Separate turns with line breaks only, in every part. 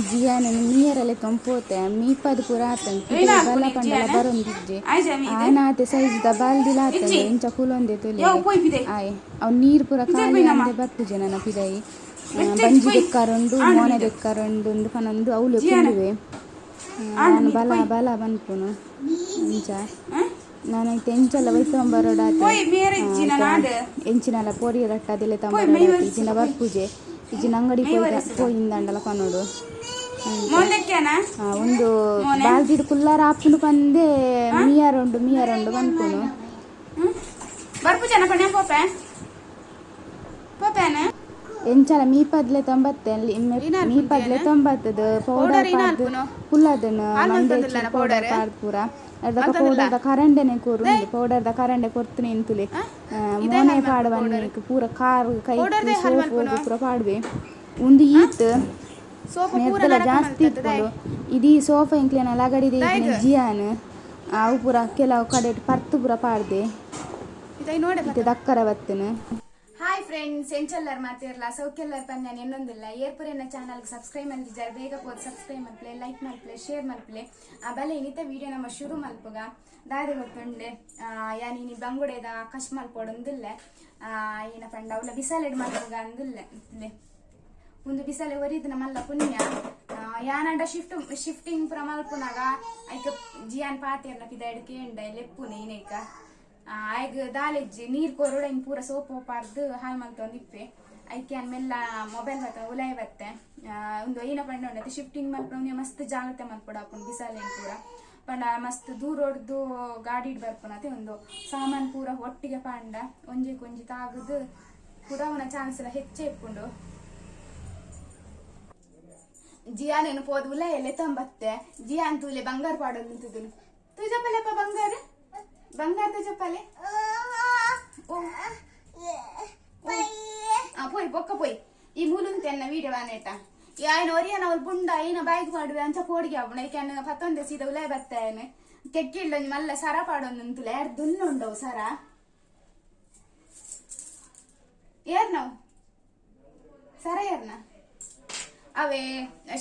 ಜಿಯಾನ ನೀರಲ್ಲೇ ತಂಪೋತೆ ಮೀಪದ ಪೂರ ಆತಂತ ಬಲ್ಲ ಪಂಡಲ ಬರೊಂದಿಜ್ಜೆ ಆನಾತೆ ಸೈಜ್ದ ಬಾಲ್ದಿಲ ಆತಂದೆ ಇಂಚ ಕುಲೊಂದೆ ತುಲೆ ಆಯ್ ಅವ್ ನೀರು ಪೂರ ಖಾಲಿ ಅಂದೆ ಬರ್ತುಜೆ ನನ್ನ ಪಿದೈ ಬಂಜಿ ದೆಕ್ಕರುಂಡು ಮೋನೆ ದೆಕ್ಕರುಂಡು ಉಂದು ಪನೊಂದು ಅವಳು ಕುಲ್ಲುವೆ ನಾನು ಬಲ ಬಲ ಬನ್ಪುನು ಇಂಚ ನಾನೈತೆ ಎಂಚಲ್ಲ ಬೈತಂಬರೋಡಾತ ಎಂಚಿನಲ್ಲ ಪೋರಿಯ ರಟ್ಟ ಅದೆಲ್ಲ ತಂಬರೋಡ ಇಜಿನ ಬರ್ಪುಜೆ ಇಜಿನ ಅಂಗಡಿ ಪೋಯಿಂದಂಡಲ ಪನೋಡು ಒಂದು ಬಾಲ್ದಿಡ್ ಕುಲ್ಲಾರ ಆಪುನು ಪಂದೆ ಮೀಯರೊಂಡು ಬನ್ಪುನು ಎಂಚಲ ಮೀಪದ್ಲೆ 90 ಮೀಪದ್ಲೆ 90 ಪೌಡರ್ ಪಾಡ್ದು ಕುಲ್ಲದನು ಮಂಡೆ ಪೌಡರ್ ಪಾಡ್ದು ಪೂರ ಅದಕ್ಕ ಪೌಡರ್ದ ಕರಂಡೆನೆ ಕೂರು ಪೌಡರ್ದ ಕರಂಡೆ ಕೊರ್ತನೆ ಇಂತುಲೆ ಮೋನೆ ಪಾಡವನ್ನಿಕ್ ಪೂರ ಕಾರ್ ಕೈ ಸೋಪು ಪೂರ ಪಾಡ್ವೆ ಒಂದು ಈತ್ ಮೆತ್ತಲ ಜಾಸ್ತಿ ಇಟ್ಕೊಂಡು ಇದೀ ಸೋಫಾ ಇಂಕ್ಲೇನ ಲಗಡಿದೆ ಜಿಯಾನ್ ಅವು ಪೂರ ಕೆಲವು ಕಡೆ ಪರ್ತು ಪೂರ ಪಾಡ್ದೆ ಇದು ದಕ್ಕರ ಬತ್ತನು. ಹಾಯ್ ಫ್ರೆಂಡ್ಸ್ ಎಂಚೆಲ್ಲರ್ ಮಾತಿರಲ್ಲ ಸೌಖ್ಯಲ್ಲರ್ ಪಂದ್ಯಾನ ಇನ್ನೊಂದಿಲ್ಲ ಏರ್ಪುರೇನ ಚಾನಲ್ಗೆ ಸಬ್ಸ್ಕ್ರೈಬ್ ಮಲ್ತಿದ್ದಾರೆ ಬೇಗ ಹೋಗಿ ಸಬ್ಸ್ಕ್ರೈಬ್ ಮಲ್ಪಲೆ ಲೈಕ್ ಮಲ್ಪಲೆ ಶೇರ್ ಮಲ್ಪಲೆ ಬಲೆ ಇನ್ನಿತ ವಿಡಿಯೋ ನಮ್ಮ ಶುರು ಮಲ್ಪುಗ ದಾರಿ ಗೊತ್ತುಂಡೆ ಯಾನಿ ಬಂಗುಡೆದ ಕಶ್ ಮಲ್ಪೊಡೊಂದಿಲ್ಲ ಏನ ಪಂಡ ಅವಳ ಬಿಸಾಲೆಡ್ ಮಲ್ಪುಗ ಅಂದಿಲ್ಲ ಒಂದು ಬಿಸಾಲೆ ಒರಿದನ ಮಲ್ಲ ಪುಣ್ಯ ಯಾನಂಡ ಶಿಫ್ಟಿಂಗ್ ಪುರ ಮಲ್ಪುನಾಗ ಐಕ ಜಿಯಾನ್ ಪಾತಿರ್ನ ಪಿದ ಎಡ್ಕೆ ಎಂಡ ಲೆಪ್ಪುನೆ ಇನೇಕ ಆಯ್ಗ ದಾಲೆಜ್ಜಿ ನೀರ್ ಕೊರೋಡ ಹಿಂಗ್ ಪೂರ ಸೋಪು ಪಾರ್ದು ಹಾಲ್ ಮಲ್ತೊಂದಿಪ್ಪೆ ಐಕೆ ಮೆಲ್ಲ ಮೊಬೈಲ್ ಬತ್ತ ಉಲಾಯ್ ಬತ್ತೆ ಒಂದು ಏನ ಪಂಡ ಉಂಡತೆ ಶಿಫ್ಟಿಂಗ್ ಮಲ್ಪುನ ಮಸ್ತ್ ಜಾಗ್ರತೆ ಮಲ್ಪೊಡ ಅಪ್ಪುನ್ ಬಿಸಾಲೆ ಪೂರ ಪಂಡ ಮಸ್ತ್ ದೂರ ಹೊಡ್ದು ಗಾಡಿ ಬರ್ಪುನತೆ ಒಂದು ಸಾಮಾನ್ ಪೂರ ಒಟ್ಟಿಗೆ ಪಂಡ ಒಂಜಿ ಕೊಂಜಿ ತಾಗದು ಪೂರ ಅವನ ಚಾನ್ಸ್ ಎಲ್ಲ ಹೆಚ್ಚೆ ಇಪ್ಪುಂಡು ಜಿಯಾನೇನು ಪೋದು ಉಲಾಯಲ್ಲೇ ತಂಬತ್ತೆ ಜಿಯಾನ್ ತೂಲೆ ಬಂಗಾರ ಪಾಡೋದು ನಿಂತಿದ್ದು ತುಜಪ್ಪಲೆಪ್ಪ ಬಂಗಾರದ ಚಪ್ಪಲೆ ಪೋಯ್ ಬೊಕ್ಕ ಪೋಯ್ ಈ ಮೂಲುಂತೆ ಅನ್ನ ವಿಡಿಯೋ ಆನೇಟ ఆయన ఒరియన వాళ్ళు బుండ ఆయన బైక్ పాడు అంత పోడిగా ఆయన పత్తంది సీత ఉలే బత్తాయని తెక్కిళ్ళు మళ్ళీ సర పాడొందులే దున్నుండవు సర ఏర్నవు సర ఏర్నా అవే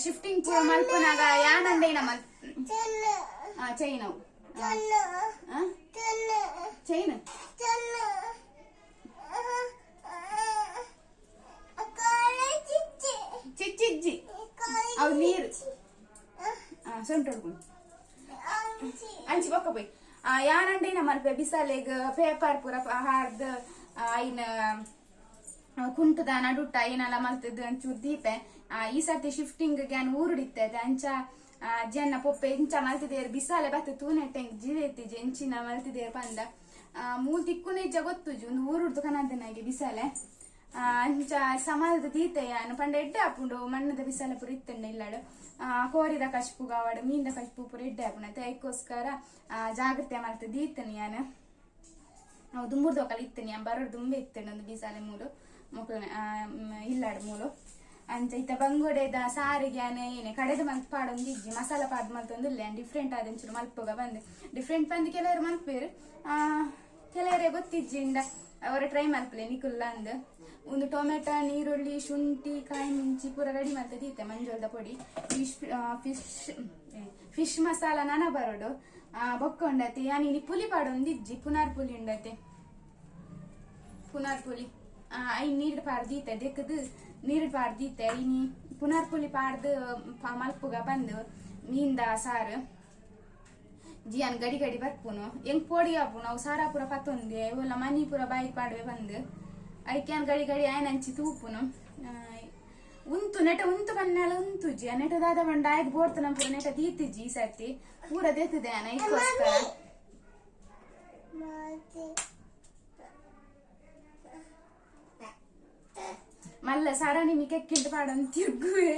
షిఫ్టింగ్ పూర మల్పునాగా యానండైన మల్ చైనవు చైన్ ಚಿಜ್ಜಿ ಅವ್ ನೀರು ಸೊಂಟೊಡ್ಕೊಂಡು ಅಂಚಿ ಬೊಕ್ಕ ಪೋಯ್ ಯಾನಂಡೆ ಮಲ್ಪೆ ಬಿಸಾಲೆಗ್ ಪೇಪರ್ ಪೂರ ಹಾರ್ದ್ ಐನ ಕುಂಟದ ನಡುಟ ಏನೆಲ್ಲ ಮಲ್ತದ್ದು ಅಂಚೂರು ದೀಪೆ ಈ ಸರ್ತಿ ಶಿಫ್ಟಿಂಗ್ ಗ್ಯಾನ್ ಊರುಡಿತ್ತೆ ಅಂಚ ಜನ ಪೊಪ್ಪೆ ಇಂಚ ಮಲ್ತಿದೇರು ಬಿಸಾಲೆ ಬತ್ತ ತೂನೆಟ್ಟೆ ಜೀವೆತ್ತಿಜಿ ಎಂಚಿನ ಮಲ್ತಿದೇರು ಪಂದ ಮೂಲ್ ತಿಕ್ಕುನೆ ಇಜ್ಜ ಗೊತ್ತುಜಿ ಒಂದು ಊರುಡ್ದು ಕನಂದನಾಗೆ ಬಿಸಾಲೆ ಅಂಚ ಸಮಾಜದ ತೀತೆಯಾನು ಪಂಡ ಎಡ್ಡೆ ಹಾಪುಂಡು ಮಣ್ಣದ ಬಿಸಾಲ ಪುರ ಇತ್ತಂಡ ಇಲ್ಲಾಡು ಕೋರಿದ ಕಶ್ಪುಗ ಅವಡ ಮೀನ್ದ ಕಶ್ಪು ಪುರ ಎಡ್ಡೆ ಹಾಪುಣತೆ ಅದಕ್ಕೋಸ್ಕರ ಜಾಗ್ರತೆ ಮಾಡ್ತ ದೀತನಿ ಯಾನು ನಾವು ದುಂಬುರ್ದೋಕಲ್ ಇತ್ತನಿ ಬರೋಡು ದುಂಬೆ ಇತ್ತಂಡ ಒಂದು ಬಿಸಾಲೆ ಮೂಲು ಮಕ್ಕಳ ಇಲ್ಲಾಡು ಮೂಲು ಅಂಚ ಇತ್ತ ಬಂಗುಡೆದ ಸಾರಿಗೆ ಏನೇ ಕಡೆದ ಮಲ್ಪ್ ಪಾಡೊಂದು ಇಜ್ಜಿ ಮಸಾಲ ಪಾಡ್ ಮಲ್ತೊಂದಿಲ್ಲ ಡಿಫ್ರೆಂಟ್ ಆದಂಚೂರು ಮಲ್ಪೋಗ ಬಂದು ಡಿಫ್ರೆಂಟ್ ಬಂದು ಕೆಲವರು ಮಲ್ಪೇರು ಕೆಲವರೇ ಗೊತ್ತಿಜ್ಜಿಂದ ಅವರ ಟ್ರೈ ಮಲ್ಪಲೆ ನಿಕುಲ್ಲ ಅಂದು ಒಂದು ಟೊಮೆಟೊ ನೀರುಳ್ಳಿ ಶುಂಠಿ ಕಾಯಿ ಮಿಂಚಿ ಪೂರ ರೆಡಿ ಮಾಡ್ತದೀತೆ ಮಂಜೋಳದ ಪೊಡಿ ಫಿಶ್ ಮಸಾಲ ನನ ಬರೋಡು ಬೊಕ್ಕೊಂಡತೆ ಯಾನಿ ಪುಲಿ ಪಾಡೊಂದು ಇಜ್ಜಿ ಪುನಾರ್ ಪುಲಿ ಉಂಡತೆ ಪುನಾರ್ ಪುಲಿ ಐ ನೀರು ಪಾಡ್ದೀತೆ ದೆಕ್ಕದು ನೀರು ಪಾಡ್ದೀತೆ ಇನಿ ಪುನಾರ್ ಪುಲಿ ಪಾಡ್ದು ಮಲ್ಪುಗ ಬಂದು ಮೀನ್ದ ಸಾರು ಜಿಯಾನ್ ಗಡಿ ಗಡಿ ಬರ್ಪುನು ಹೆಂಗ್ ಪೋಡಿ ಹಾಪುನು ಅವು ಸಾರ ಪೂರ ಪತ್ತೊಂದೆ ಇವೆಲ್ಲ ಮನಿ ಪೂರ ಬಾಯಿಗೆ ಪಾಡುವೆ ಬಂದು ಐಕ್ಯಾನ್ ಗಡಿ ಗಡಿ ಆಯ್ನ ಹಂಚಿ ತೂಪುನು ಉಂತು ನೆಟ ಉಂತು ಬನ್ನೆಲ್ಲ ಉಂತು ಜಿ ನೆಟ ದಾದ ಬಂಡ ಆಯ್ತು ಬೋಡ್ತನ ಪೂರ ನೆಟ ತೀತಿಜ್ಜಿ ಈ ಸರ್ತಿ ಪೂರ ದೇತಿದೆ ಅನ ಇದಕ್ಕೋಸ್ಕರ ಮಲ್ಲ ಸರ ನಿಮಗೆ ಕೆಕ್ಕಿಂಟ ಪಾಡೊಂದು ತಿರ್ಗುವೆ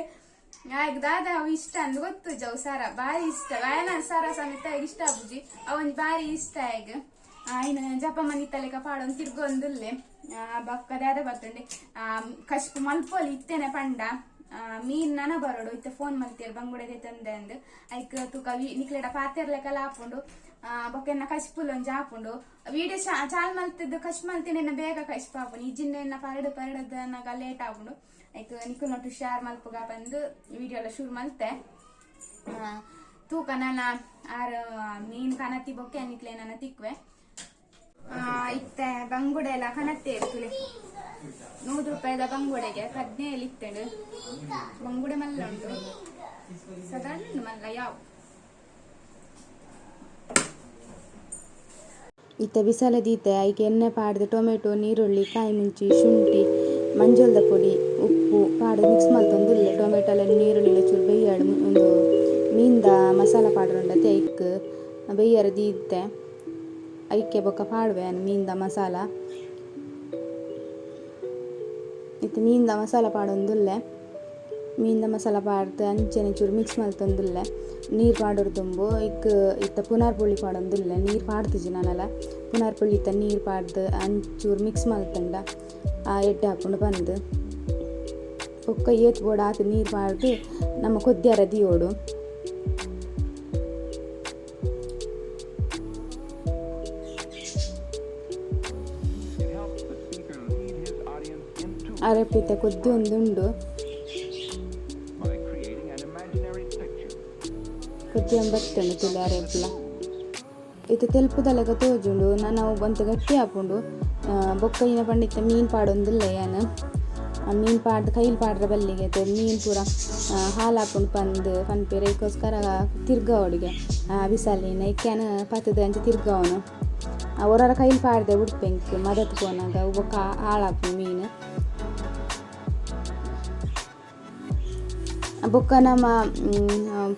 ಆಯ್ತು ದಾದ ಅವು ಇಷ್ಟ ಅಂದ್ ಗೊತ್ತು ಜವ್ ಸರ ಬಾರಿ ಇಷ್ಟ ವಯನ ಸರ ಸಮೇತ ಇಷ್ಟ ಆಪುಜಿ ಅವನ್ ಬಾರಿ ಇಷ್ಟ ಈಗ ಆಯ್ನ ಜಪ ಮನಿ ತಲೆಕ ಪಾಡೊಂದು ತಿರ್ಗೊಂದುಲ್ಲೆ ಬಕ್ಕ ದಾದ ಬತ್ತುಂಡೆ ಕಶ್ಪು ಮಲ್ಪೋಲಿ ಇತ್ತೇನೆ ಪಂಡ ಮೀನ್ ನನ ಬರೋಡು ಇತ್ತ ಫೋನ್ ಮಲ್ತಿಯರ್ ಬಂಗುಡೆದೆ ತಂದೆ ಅಂದ್ ಐಕ್ ತುಕ ನಿಕ್ಲೆಡ ಪಾತೆರ್ಲೆಕಲ್ಲ ಹಾಕೊಂಡು ಬೊಕ್ಕ ಕಶ್ಪುಲ್ ಜಾಪುಂಡು ವಿಡಿಯೋ ಚಾಲ್ ಮಲ್ತಿದ್ದು ಕಶ್ ಮಲ್ತಿನ ಬೇಗ ಕಶ್ ಪಾಪುಂಡು ಇಜ್ಜಿನ ಪರಡದ ಲೇಟ್ ಆಪುಂಡು ಐಕ್ ನಿಖುಲ್ ನೋಟು ಶೇರ್ ಮಲ್ಪುಗ ಬಂದು ವಿಡಿಯೋ ಎಲ್ಲ ಶುರು ಮಲ್ತೆ ತೂಕ ನನ್ನ ಆರು ಮೀನು ಕನತಿ ಬೊಕ್ಕೆ ನಿಕ್ಲೆ ನನ್ನ ತಿಕ್ವೆ ಇತ್ತೆ ಬಂಗುಡೆ ಎಲ್ಲ ಕನತ್ತೆ ಇರ್ತದೆ 100 ರೂಪಾಯಿದ ಬಂಗುಡೆಗೆ 17 ಇತ್ತಂಡು ಬಂಗುಡೆ ಮಲ್ಲ ಉಂಟು ಸಾಧಾರಣ ಮಲ್ಲ ಯಾವ ಇತ್ತ ಬಿಸಲದೀತೆ ಐಕೆ ಎಣ್ಣೆ ಪಾಡ್ದು ಟೊಮೆಟೊ ನೀರುಳ್ಳಿ ಕಾಯಿ ಮುಂಚಿ ಶುಂಠಿ ಮಂಜೋಳದ ಪೊಡಿ ಉಪ್ಪು ಪಾಡು ಮಿಕ್ಸ್ ಮಲ್ತೊಂದುಲ್ಲೆ ಟೊಮೆಟೊ ಎಲ್ಲ ನೀರುಳ್ಳಿ ಚೂರು ಬೇಯ್ಯಾಡು ಒಂದು ಮೀನ್ದ ಮಸಾಲ ಪಾಡ್ರೆ ಉಂಡತೆ ಐಕ್ ಬೇಯ್ಯರ ದೀತೆ ಐಕೆ ಬೊಕ್ಕ ಪಾಡುವೆ ಮೀನ್ದ ಮಸಾಲ ಇತ್ತು ಮೀನ್ದ ಮಸಾಲ ಪಾಡೊಂದುಲ್ಲೆ ಮೀನ್ದ ಮಸಾಲ ಪಾಡ್ದು ಅಂಚೆನೆ ಚೂರು ಮಿಕ್ಸ್ ಮಲ್ತೊಂದುಲ್ಲೆ ನೀರು ಪಾಡೋರು ತುಂಬು ಇತ್ತ ಪುನರ್ ಪುಳಿ ಪಾಡೊಂದುಲ್ಲೆ ನೀರು ಪಾಡ್ತಿಜಿ ನಾನೆಲ್ಲ ಪುನರ್ ಪುಳಿ ಇತ್ತ ನೀರು ಪಾಡ್ದು ಅಂಚೂರು ಮಿಕ್ಸ್ ಮಲ್ತಂಡ ಎಡ್ಡೆ ಹಾಕೊಂಡು ಬಂದು ಒಕ್ಕ ಏತ್ ಬೋಡ ಹಾಕಿ ನೀರು ಪಾಡ್ದು ನಮ್ಮ ಕೊದ್ಯಾರ ದಿಯೋಡು ಅರಪಿತ ಕೊದ್ದಿ ಒಂದುಂಡು ಕೊದ್ದಿ ಬರ್ತಂಡು ತುಳಿ ಅರೆಪ್ಲ ಇದು ತೆಲ್ಪುದಲೆಗ ತೋಜುಂಡು ನಾನು ಬಂತ ಗಟ್ಟಿ ಹಾಕೊಂಡು ಬೊಕ್ಕ ಇನ ಪಂಡಿತ ಮೀನು ಪಾಡೊಂದಿಲ್ಲ ಏನು ಮೀನು ಪಾಡ್ದು ಕೈಲಿ ಪಾಡ್ರೆ ಬಲ್ಲಿಗೆ ಮೀನು ಪೂರ ಹಾಲು ಹಾಕೊಂಡು ಪನ್ಪೇರೆ ಇದಕ್ಕೋಸ್ಕರ ತಿರ್ಗ ಅವಳಿಗೆ ಬಿಸಾಲಿನ ಇಕ್ಕ್ಯಾನ ಪತ್ತದ ಅಂಚೆ ತಿರ್ಗವನು ಅವರ ಕೈಲಿ ಪಾಡ್ದೆ ಉಡ್ಪೆಂಕ್ ಮದತ್ ಪೋನಾಗ ಬೊಕ್ಕ ಹಾಳಾಕು ಮೀನು ಬೊಕ್ಕ ನಮ್ಮ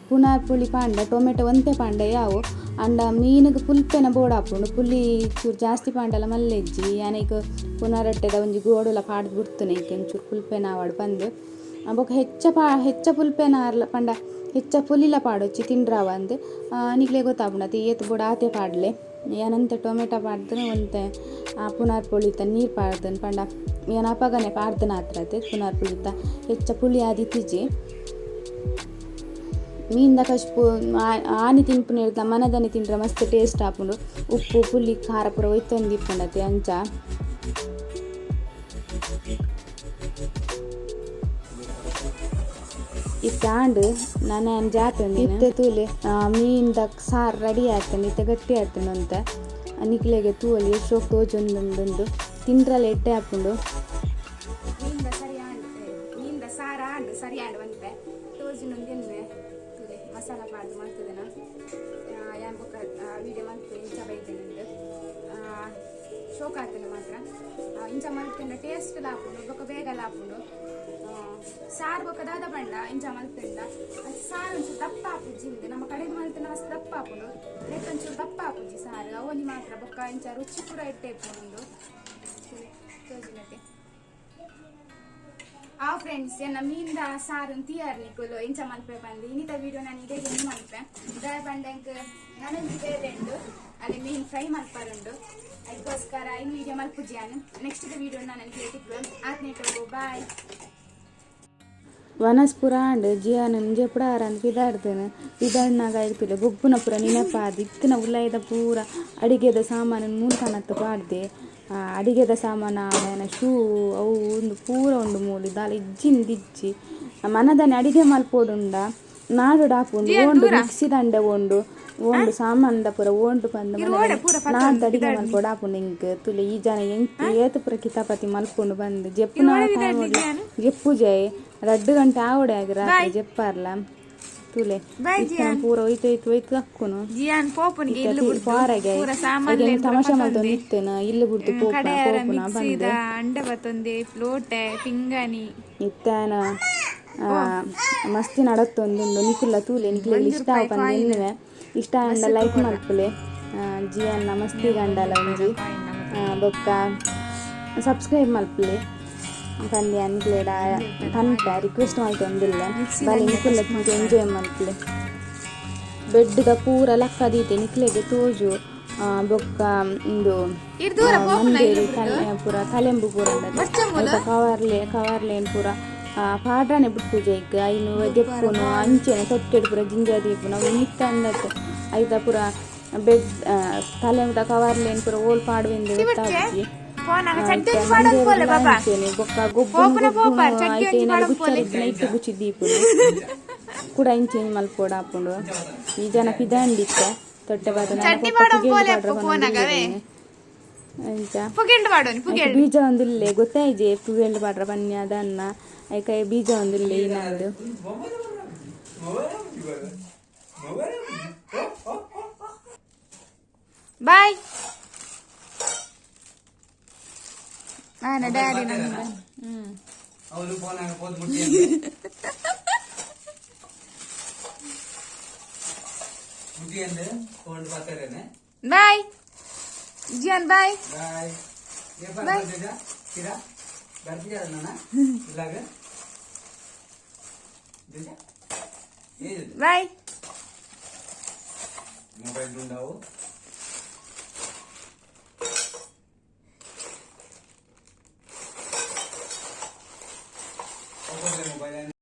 ಪುನರ್ ಪುಳಿ ಪಾಂಡ ಟೊಮೆಟೊ ಒಂತೆ ಪಾಂಡ ಯಾವು ಅಂಡ ಮೀನಿಗೆ ಪುಲ್ಪೆನ ಬೋರ್ಡ್ ಹಾಕೊಂಡು ಪುಲಿ ಚೂರು ಜಾಸ್ತಿ ಪಾಂಡಲ್ಲ ಮಲ್ಲೆಜ್ಜಿ ಯಾನೀಗ ಪುನರಟ್ಟೆದ ಒಂಜಿ ಗೋಡುಲ ಪಾಡ್ದು ಬಿಡ್ತಾನೆ ಈಗ ಒಂಚೂರು ಪುಲ್ಪೆನ ಆವಾಡು ಬಂದು ಬೊಕ್ಕ ಹೆಚ್ಚ ಪುಲ್ಪೆನ ಆರ್ಲ ಪಂಡ ಹೆಚ್ಚ ಪುಲಿಲ ಪಾಡೊಚ್ಚಿ ತಿಂಡ್ರಾವ ಅಂದು ನಿಕ್ಲೆ ಗೊತ್ತಾಗ್ಬಿಡತ್ತೆ ಏತ್ ಬೋರ್ಡ್ ಆತೆ ಪಾಡ್ಲೆ ಏನಂತೆ ಟೊಮೆಟೊ ಪಾಡ್ದು ಒಂತೆ ಪುನರ್ ಪುಳಿತ ನೀರು ಪಾಡ್ದನ್ ಪಂಡ ಏನ ಅಪಗನೆ ಪಾಡ್ದನ ಹತ್ರತೆ ಪುನರ್ ಪುಳಿತ ಹೆಚ್ಚ ಪುಳಿ ಆದಿತ್ತಿಜಿ ಮೀನ್ದ ಕಶ್ಪು ಆನಿ ತಿನ್ಪುನ ಹೇಳ್ತಾ ಮನದನಿ ತಿಂಡ್ರೆ ಮಸ್ತ್ ಟೇಸ್ಟ್ ಹಾಕೊಂಡು ಉಪ್ಪು ಪುಳಿ ಖಾರ ಪೂರ ಒಯ್ತೊಂದು ಇಪ್ಪಂಡತೆ ಅಂಚ ಇತ್ತಾಂಡು ನಾನು ಜಾತಂದು ಇತ್ತೆ ತೂಲೆ ಮೀನ್ದ ಸಾರು ರೆಡಿ ಆಗ್ತಾನೆ ಇತ್ತೆ ಗಟ್ಟಿ ಆಗ್ತಾನೆ ಅಂತ ನಿಕ್ಲೆಗೆ ತೂವಲ್ಲಿ ಎಷ್ಟೋಗಿ ತೋಜೊಂದೊಂದೊಂದು ತಿಂಡ್ರಲ್ಲಿ ಎಡ್ಡೆ ಹಾಕೊಂಡು ಮೀನ್ದ ಸಾರ ಆಂಡು ಸರಿ ಆಂಡು ಬಂತೆ ತೋಜಿನೊಂದು ಎಣ್ಣೆ ಮಸಾಲ ಪಾಡ್ದು ಮಾಡ್ತದೇನ ಯಾನ್ ಬೊಕ್ಕ ವೀಡಿಯೋ ಮಾಡ್ತೇನೆ ಇಂಚ ಬೈತೇನೆ ಶೋಕ್ ಆಗ್ತೇನೆ ಮಾತ್ರ ಇಂಚ ಮಲ್ತೇನೆ ಟೇಸ್ಟ್ ಹಾಕೊಂಡು ಬೊಕ್ಕ ಬೇಗ ಹಾಕೊಂಡು ಸಾರು ಬೊಕ್ಕ ದಾದ ಬಂಡ ಇಂಚ ಮಲ್ತೇಂಡ ಸಾರು ಒಂಚೂರು ದಪ್ಪ ಹಾಕುಜ್ಜಿಂದು ನಮ್ಮ ಕಡೆಗೆ ಮಲ್ತೇನೆ ಮಸ್ತ್ ದಪ್ಪ ಹಾಕೊಂಡು ಒಂಚೂರು ದಪ್ಪ ಹಾಕುಜ್ಜಿ ಸಾರು ಅವನಿ ಮಾತ್ರ ಬೊಕ್ಕ ಇಂಚ ರುಚಿ ಕೂಡ ಇಟ್ಟೆ ಇಟ್ಕೊಂಡು ತೋಜಿನತೆ ಆ ಫ್ರೆಂಡ್ಸ್ ಎನ್ನ ಮೀನ್ದ ಸಾರು ತೀಯಾರ್ನಿಕ್ಕಲು ಎಂಚ ಮಲ್ಪೆ ಬಂದು ಇನ್ನಿತ ವಿಡಿಯೋ ನಾನು ಇದೇ ಮಲ್ಪೆ ಡ್ರೈ ಬಂಡಂಕ್ ನನಂಜಿ ಬೇರೆ ಉಂಡು ಅಲ್ಲಿ ಮೀನು ಫ್ರೈ ಮಲ್ಪಾರುಂಡು ಅದಕ್ಕೋಸ್ಕರ ಇನ್ನು ವಿಡಿಯೋ ಮಲ್ಪುಜಿಯಾನು ನೆಕ್ಸ್ಟ್ ವಿಡಿಯೋ ನಾನು ಕೇಳಿತ್ತು ಆತ್ನೇಟು ಬಾಯ್ ವನಸ್ಪುರ ಅಂಡ್ ಜಿಯಾನ ಜೆಪುಡ ಆರಂದ್ ಪಿದಾಡ್ತೇನೆ ಪಿದಾಡ್ನಾಗ ಇರ್ಪಿಲ್ಲ ಬೊಬ್ಬುನ ಪೂರ ನೆನಪಾದ ಇತ್ತಿನ ಉಲಾಯ್ದ ಪೂರ ಅಡಿಗೆದ ಸಾಮಾನು ಮೂಲ್ಕನತ್ತು ಪಾಡ್ದೆ ಅಡಿಗೆದ ಸಾಮಾನು ಶೂ ಅವು ಒಂದು ಪೂರ ಉಂಡು ಮೂಲಿ ದಾಲ ಇಜ್ಜಿಂದಿಜ್ಜಿ ಮನದನೆ ಅಡಿಗೆ ಮಲ್ಪೋಡುಂಡ ನಾಡು ಹಾಕೊಂಡು ಓಂಡು ಮಿಕ್ಸಿ ದಂಡೆ ಓಂಡು ಸಾಮಾನ್ದ ಪೂರ ಓಂಡು ಬಂದು ನಾಡು ಅಡಿಗೆ ಮಲ್ಪೋಡು ಹಾಕೊಂಡು ಹಿಂಗೆ ತುಲೆ ಈ ಜನ ಎಂಟು ಏತು ಪೂರ ಕಿತಾಪತಿ ಮಲ್ಕೊಂಡು ಬಂದು ಜೆಪ್ಪುನ ಜೆಪ್ಪು ಜೈ 2 ಗಂಟೆ ಆವಡೆ ಆಗಿ ರಾತ್ರಿ ಜೆಪ್ಪಾರ್ಲ ತುಲೆ ಪೂರ ಒಯ್ತು ಹಾಕೋನು ತಮಾಷೆ ಮಾಡ್ಕೊಂಡು ನಿತ್ತೇನ ಇಲ್ಲಿ ಬಿಡ್ತು ಪೋಪುನ ಬಂದೆ ಅಂಡೆ ಬತ್ತೊಂದೆ ಫ್ಲೋಟೆ ಪಿಂಗಾನಿ ಇತ್ತಾನ ಮಸ್ತಿ ನಡತ್ತೊಂದುಂಡು ನಿಖುಲ್ಲ ತೂಲೆ ನಿಖಿಲ ಇಷ್ಟ ಆಪಂದು ಎನ್ನುವೆ ಇಷ್ಟ ಅಂಡ ಲೈಕ್ ಮಲ್ಪುಲೆ ಜಿಯನ್ನ ಮಸ್ತಿ ಗಂಡಲ ಒಂಜಿ ಬೊಕ್ಕ ಸಬ್ಸ್ಕ್ರೈಬ್ ಮಲ್ಪುಲೆ ಪಂದ್ಯ ನಿಕ್ಲೆಡ ಪನ್ಪೆ ರಿಕ್ವೆಸ್ಟ್ ಮಲ್ತೊಂದಿಲ್ಲ ಬಲಿ ನಿಖುಲ್ಲ ಎಂಜಾಯ್ ಮಲ್ಪುಲೆ ಬೆಡ್ದ ಪೂರ ಲಕ್ಕದೀತೆ ನಿಕ್ಲೆಗೆ ತೋಜು ಬೊಕ್ಕ ಇಂದು ಮಂದೇರು ಪೂರ ಕಲೆಂಬು ಪೂರ ಕವರ್ಲೇನ್ ಪೂರ ಪಾಡ್ರಾನೆ ಬಿಟ್ಟು ಈಗ ಐನು ದೆಪ್ಪುನು ಅಂಚೆನೆ ತೊಟ್ಟೆಡು ಪೂರ ಜಿಂಜ ದೀಪು ನಾವು ನಿತ್ತ ಅಂದತ್ತೆ ಐತ ಪೂರ ಬೆಡ್ ತಲೆ ಮುಟ ಕವರ್ಲೇನು ಪೂರ ಓಲ್ ಪಾಡುವೆಂದು ಗೊತ್ತಾಗಿ ಬೊಕ್ಕ ಗೊಬ್ಬು ಐತೆ ಏನಾದ್ರು ಗುಚ್ಚರಿದ್ನ ಇಟ್ಟು ಗುಚ್ಚಿ ದೀಪುನು ಕೂಡ ಇಂಚೇಂಜ್ ಮಲ್ಪೋಡ ಹಾಕೊಂಡು ಈ ಜನ ಪಿದಾಂಡಿತ್ತ ತೊಟ್ಟೆ ಬಾದ ಬೀಜ ಒಂದಿಲ್ಲೇ ಗೊತ್ತಾಯ್ಜೆ ಪುಗೆಂಡು ಪಾಡ್ರ ಬನ್ನಿ ಅದನ್ನ ಐಕ ಬೀಜ ಒಂದಿಲ್ಲೇ ಇನ್ನೊಂದು ಬಾಯ್ ಡ್ಯಾಡಿ ಬಾಯ್ ಜಿಯಾನ್ ಬಾಯ್ ಬಾಯ್ ಮೊಬೈಲ್